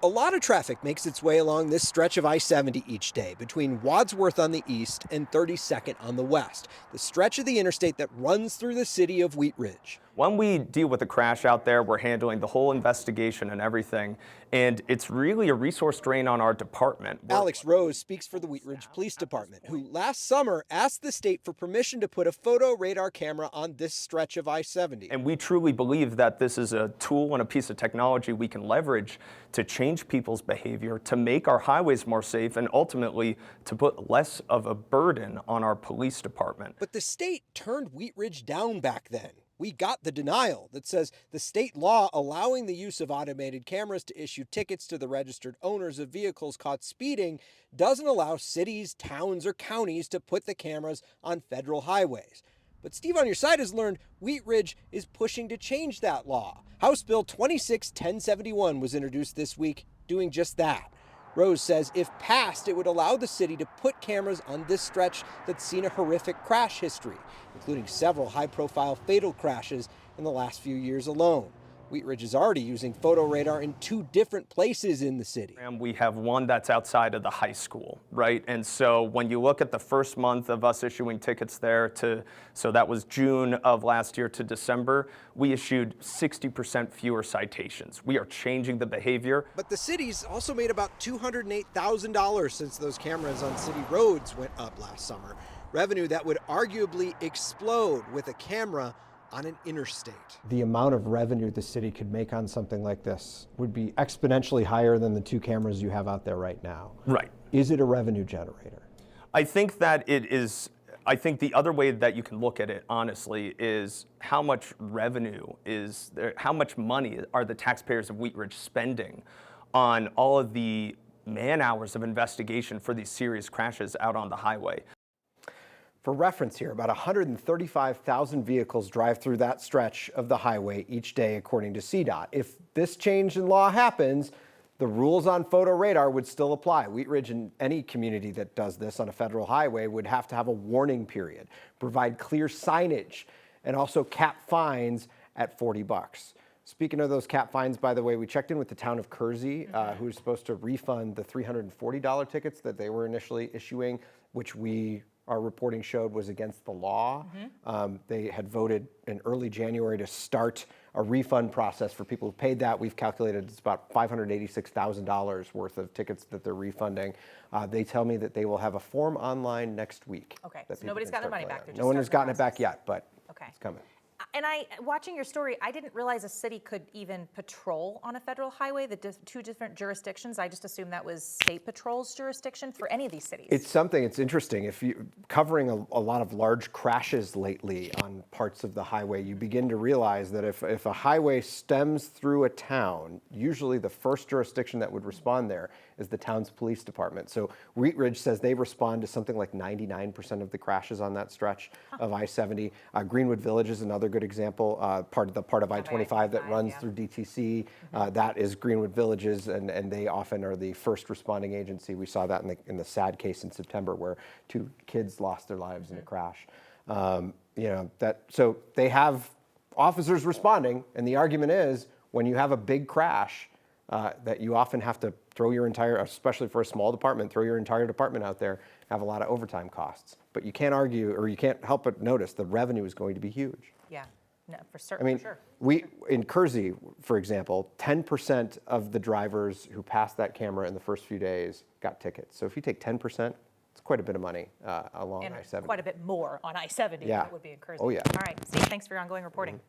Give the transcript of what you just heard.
A lot of traffic makes its way along this stretch of I-70 each day between Wadsworth on the east and 32nd on the west, the stretch of the interstate that runs through the city of Wheat Ridge. When we deal with a crash out there, we're handling the whole investigation and everything, and it's really a resource drain on our department. Alex Rose speaks for the Wheat Ridge Police Department, who last summer asked the state for permission to put a photo radar camera on this stretch of I-70. And we truly believe that this is a tool and a piece of technology we can leverage to change people's behavior, to make our highways more safe, and ultimately to put less of a burden on our police department. But the state turned Wheat Ridge down back then. We got the denial that says the state law allowing the use of automated cameras to issue tickets to the registered owners of vehicles caught speeding doesn't allow cities, towns, or counties to put the cameras on federal highways. But Steve on your side has learned Wheat Ridge is pushing to change that law. House Bill 26-1071 was introduced this week doing just that. Rose says if passed, it would allow the city to put cameras on this stretch that's seen a horrific crash history, including several high-profile fatal crashes in the last few years alone. Wheat Ridge is already using photo radar in 2 different places in the city. And we have one that's outside of the high school, right? And so when you look at the first month of us issuing tickets there so that was June of last year to December, we issued 60% fewer citations. We are changing the behavior. But the city's also made about $208,000 since those cameras on city roads went up last summer. Revenue that would arguably explode with a camera on an interstate. The amount of revenue the city could make on something like this would be exponentially higher than the 2 cameras you have out there right now. Right. Is it a revenue generator? I think that it is. I think the other way that you can look at it, honestly, is how much revenue is there, how much money are the taxpayers of Wheat Ridge spending on all of the man hours of investigation for these serious crashes out on the highway. For reference here, about 135,000 vehicles drive through that stretch of the highway each day, according to CDOT. If this change in law happens, the rules on photo radar would still apply. Wheat Ridge and any community that does this on a federal highway would have to have a warning period, provide clear signage, and also cap fines at $40. Speaking of those cap fines, by the way, we checked in with the town of Kersey, who's supposed to refund the $340 tickets that they were initially issuing, which our reporting showed was against the law. They had voted in early January to start a refund process for people who paid that. We've calculated it's about $586,000 worth of tickets that they're refunding. They tell me that they will have a form online next week. Okay, so nobody's gotten their money back. No one has gotten it back yet, but it's coming. And watching your story, I didn't realize a city could even patrol on a federal highway, the 2 different jurisdictions. I just assumed that was state patrol's jurisdiction for any of these cities. It's interesting. If you're covering a lot of large crashes lately on parts of the highway, you begin to realize that if a highway stems through a town, usually the first jurisdiction that would respond there is the town's police department. So Wheat Ridge says they respond to something like 99% of the crashes on that stretch of I-70. Greenwood Village is another good example, part of I-25 that runs through DTC. That is Greenwood Villages, and they often are the first responding agency. We saw that in the sad case in September where 2 kids lost their lives in a crash. So they have officers responding, and the argument is when you have a big crash, that you often have to throw your entire, especially for a small department, throw your entire department out there, have a lot of overtime costs. But you can't argue, or you can't help but notice the revenue is going to be huge. Yeah, no, for certain. I mean, we in Kersey, for example, 10% of the drivers who passed that camera in the first few days got tickets. So if you take 10%, it's quite a bit of money along I-70. Quite a bit more on I-70 than it would be in Kersey. Oh, yeah. All right, Steve, thanks for your ongoing reporting.